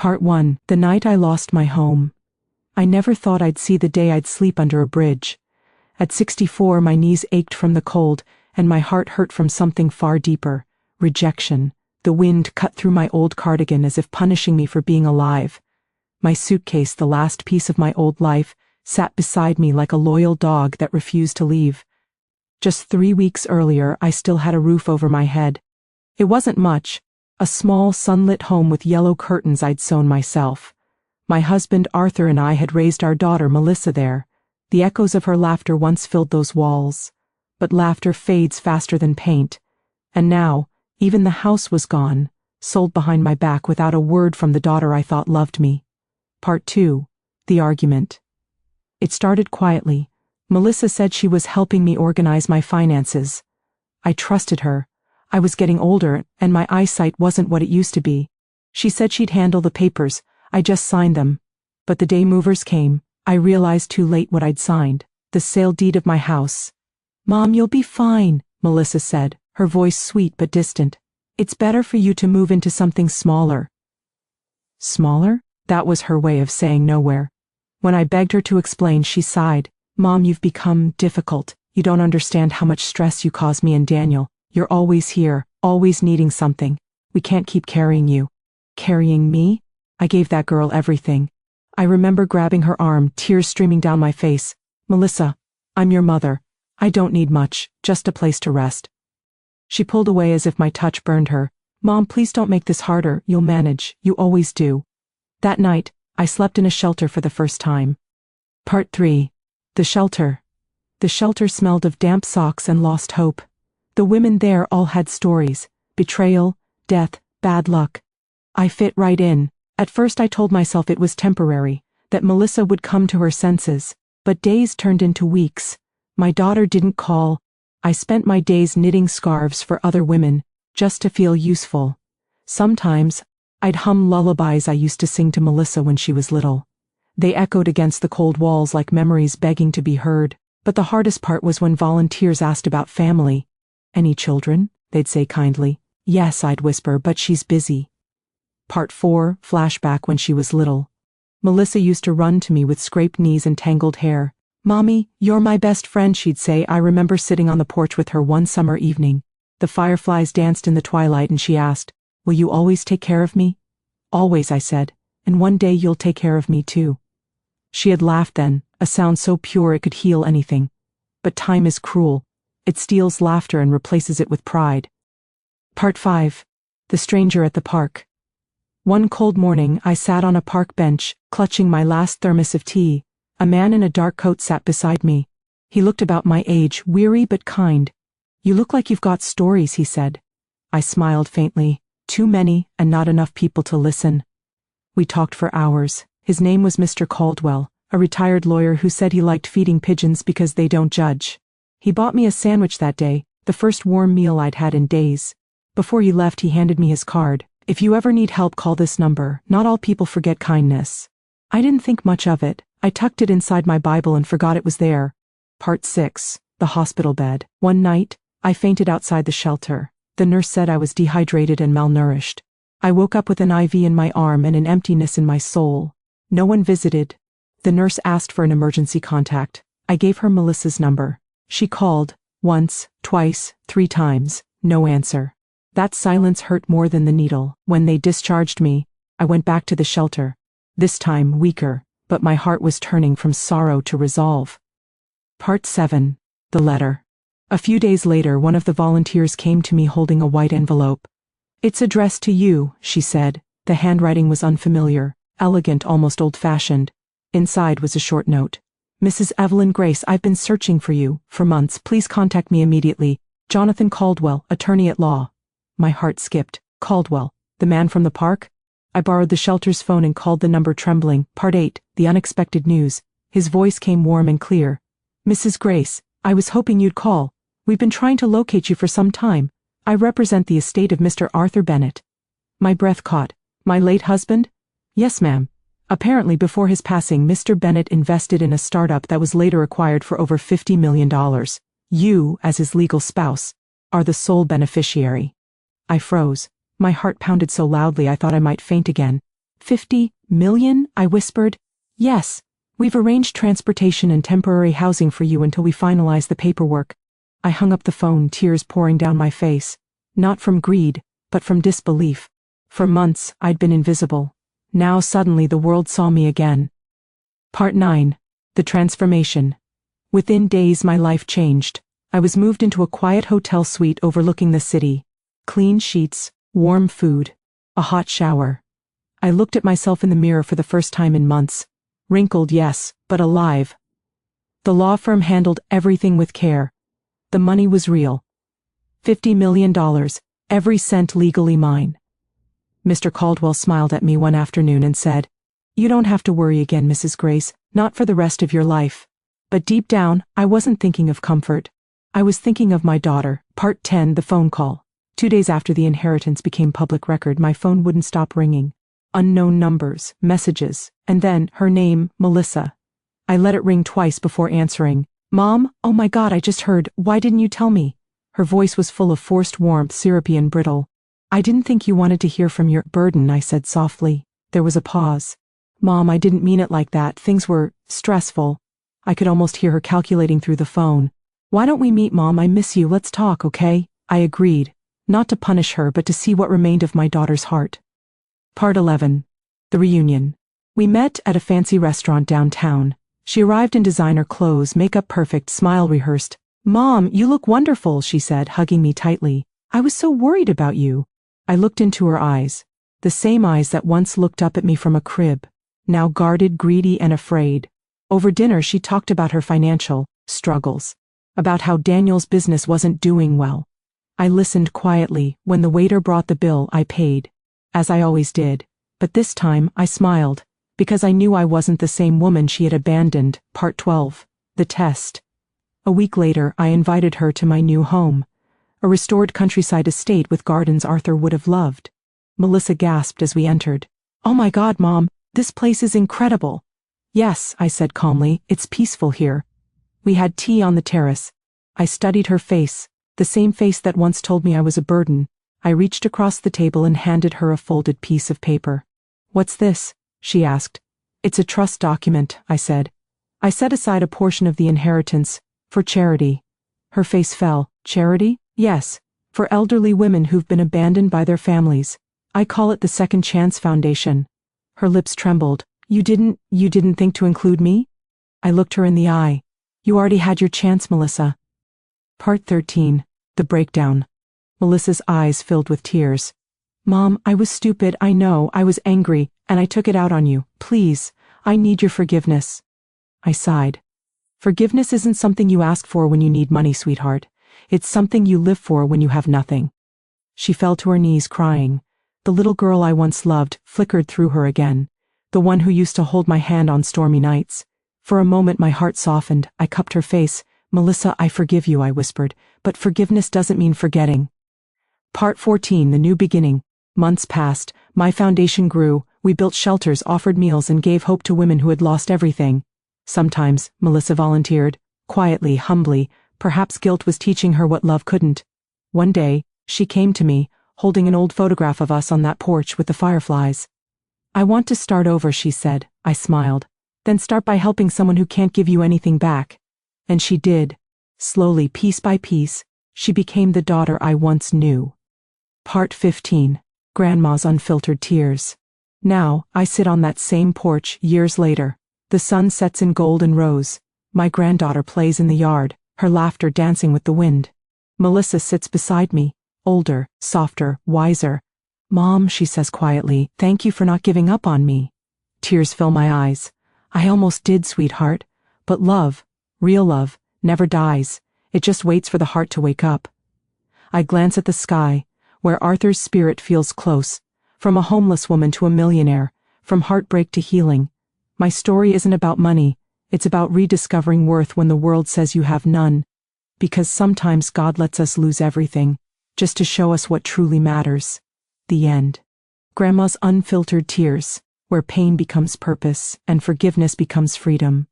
Part 1. The night I lost my home. I never thought I'd see the day I'd sleep under a bridge. At 64, my knees ached from the cold, and my heart hurt from something far deeper: rejection. The wind cut through my old cardigan as if punishing me for being alive. My suitcase, the last piece of my old life, sat beside me like a loyal dog that refused to leave. Just 3 weeks earlier, I still had a roof over my head. It wasn't much. A small, sunlit home with yellow curtains I'd sewn myself. My husband Arthur and I had raised our daughter Melissa there. The echoes of her laughter once filled those walls. But laughter fades faster than paint. And now, even the house was gone, sold behind my back without a word from the daughter I thought loved me. Part 2. The argument. It started quietly. Melissa said she was helping me organize my finances. I trusted her. I was getting older, and my eyesight wasn't what it used to be. She said she'd handle the papers. I just signed them. But the day movers came, I realized too late what I'd signed: the sale deed of my house. "Mom, you'll be fine," Melissa said, her voice sweet but distant. "It's better for you to move into something smaller." Smaller? That was her way of saying nowhere. When I begged her to explain, she sighed. "Mom, you've become difficult. You don't understand how much stress you cause me and Daniel. You're always here, always needing something. We can't keep carrying you." Carrying me? I gave that girl everything. I remember grabbing her arm, tears streaming down my face. "Melissa, I'm your mother. I don't need much, just a place to rest." She pulled away as if my touch burned her. "Mom, please don't make this harder. You'll manage. You always do." That night, I slept in a shelter for the first time. Part 3. The shelter. The shelter smelled of damp socks and lost hope. The women there all had stories: betrayal, death, bad luck. I fit right in. At first I told myself it was temporary, that Melissa would come to her senses, but days turned into weeks. My daughter didn't call. I spent my days knitting scarves for other women, just to feel useful. Sometimes, I'd hum lullabies I used to sing to Melissa when she was little. They echoed against the cold walls like memories begging to be heard, but the hardest part was when volunteers asked about family. "Any children?" they'd say kindly. "Yes," I'd whisper, "but she's busy." Part 4. Flashback when she was little. Melissa used to run to me with scraped knees and tangled hair. "Mommy, you're my best friend," she'd say. I remember sitting on the porch with her one summer evening. The fireflies danced in the twilight and she asked, "Will you always take care of me?" "Always," I said, "and one day you'll take care of me too." She had laughed then, a sound so pure it could heal anything. But time is cruel. It steals laughter and replaces it with pride. Part 5. The stranger at the park. One cold morning, I sat on a park bench, clutching my last thermos of tea. A man in a dark coat sat beside me. He looked about my age, weary but kind. "You look like you've got stories," he said. I smiled faintly. Too many, and not enough people to listen. We talked for hours. His name was Mr. Caldwell, a retired lawyer who said he liked feeding pigeons because they don't judge. He bought me a sandwich that day, the first warm meal I'd had in days. Before he left, he handed me his card. "If you ever need help, call this number. Not all people forget kindness." I didn't think much of it. I tucked it inside my Bible and forgot it was there. Part 6. The hospital bed. One night, I fainted outside the shelter. The nurse said I was dehydrated and malnourished. I woke up with an IV in my arm and an emptiness in my soul. No one visited. The nurse asked for an emergency contact. I gave her Melissa's number. She called, once, twice, 3 times. No answer. That silence hurt more than the needle. When they discharged me, I went back to the shelter. This time weaker, but my heart was turning from sorrow to resolve. Part 7. The letter. A few days later, one of the volunteers came to me holding a white envelope. "It's addressed to you," she said. The handwriting was unfamiliar, elegant, almost old-fashioned. Inside was a short note. "Mrs. Evelyn Grace, I've been searching for you for months. Please contact me immediately. Jonathan Caldwell, attorney at law." My heart skipped. Caldwell, the man from the park? I borrowed the shelter's phone and called the number, trembling. Part 8. The unexpected news. His voice came warm and clear. "Mrs. Grace, I was hoping you'd call. We've been trying to locate you for some time. I represent the estate of Mr. Arthur Bennett." My breath caught. "My late husband?" "Yes, ma'am. Apparently before his passing, Mr. Bennett invested in a startup that was later acquired for over $50 million. You, as his legal spouse, are the sole beneficiary." I froze. My heart pounded so loudly I thought I might faint again. 50 million? I whispered. Yes. We've arranged transportation and temporary housing for you until we finalize the paperwork. I hung up the phone, tears pouring down my face. Not from greed, but from disbelief. For months, I'd been invisible. Now suddenly the world saw me again. Part 9. The Transformation. Within days my life changed. I was moved into a quiet hotel suite overlooking the city. Clean sheets, warm food, a hot shower. I looked at myself in the mirror for the first time in months. Wrinkled, yes, but alive. The law firm handled everything with care. The money was real. $50 million, every cent legally mine. Mr. Caldwell smiled at me one afternoon and said, "You don't have to worry again, Mrs. Grace, not for the rest of your life." But deep down, I wasn't thinking of comfort. I was thinking of my daughter. Part 10, the phone call. 2 days after the inheritance became public record, my phone wouldn't stop ringing. Unknown numbers, messages, and then her name, Melissa. I let it ring twice before answering. "Mom, oh my God, I just heard. Why didn't you tell me?" Her voice was full of forced warmth, syrupy and brittle. "I didn't think you wanted to hear from your burden," I said softly. There was a pause. "Mom, I didn't mean it like that. Things were stressful." I could almost hear her calculating through the phone. "Why don't we meet, Mom? I miss you. Let's talk, okay?" I agreed, not to punish her but to see what remained of my daughter's heart. Part 11. The Reunion. We met at a fancy restaurant downtown. She arrived in designer clothes, makeup perfect, smile rehearsed. "Mom, you look wonderful," she said, hugging me tightly. "I was so worried about you." I looked into her eyes, the same eyes that once looked up at me from a crib, now guarded, greedy, and afraid. Over dinner she talked about her financial struggles, about how Daniel's business wasn't doing well. I listened quietly. When the waiter brought the bill, I paid, as I always did, but this time I smiled, because I knew I wasn't the same woman she had abandoned. Part 12. The Test. A week later, I invited her to my new home, a restored countryside estate with gardens Arthur would have loved. Melissa gasped as we entered. "Oh my God, Mom, this place is incredible." "Yes," I said calmly, "it's peaceful here." We had tea on the terrace. I studied her face, the same face that once told me I was a burden. I reached across the table and handed her a folded piece of paper. "What's this?" she asked. "It's a trust document," I said. "I set aside a portion of the inheritance for charity." Her face fell. "Charity?" "Yes, for elderly women who've been abandoned by their families. I call it the Second Chance Foundation." Her lips trembled. You didn't think to include me?" I looked her in the eye. "You already had your chance, Melissa." Part 13. The Breakdown. Melissa's eyes filled with tears. "Mom, I was stupid, I know. I was angry, and I took it out on you. Please, I need your forgiveness." I sighed. "Forgiveness isn't something you ask for when you need money, sweetheart. It's something you live for when you have nothing." She fell to her knees crying. The little girl I once loved flickered through her again, the one who used to hold my hand on stormy nights. For a moment my heart softened. I cupped her face. "Melissa, I forgive you," I whispered, "but forgiveness doesn't mean forgetting." Part 14. The New Beginning. Months passed. My foundation grew. We built shelters, offered meals, and gave hope to women who had lost everything. Sometimes, Melissa volunteered, quietly, humbly. Perhaps guilt was teaching her what love couldn't. One day, she came to me, holding an old photograph of us on that porch with the fireflies. "I want to start over," she said. I smiled. "Then start by helping someone who can't give you anything back." And she did. Slowly, piece by piece, she became the daughter I once knew. Part 15. Grandma's Unfiltered Tears. Now, I sit on that same porch years later. The sun sets in gold and rose. My granddaughter plays in the yard, her laughter dancing with the wind. Melissa sits beside me, older, softer, wiser. "Mom," she says quietly, "thank you for not giving up on me." Tears fill my eyes. "I almost did, sweetheart. But love, real love, never dies. It just waits for the heart to wake up." I glance at the sky, where Arthur's spirit feels close, from a homeless woman to a millionaire, from heartbreak to healing. My story isn't about money. It's about rediscovering worth when the world says you have none. Because sometimes God lets us lose everything, just to show us what truly matters. The end. Grandma's Unfiltered Tears, where pain becomes purpose and forgiveness becomes freedom.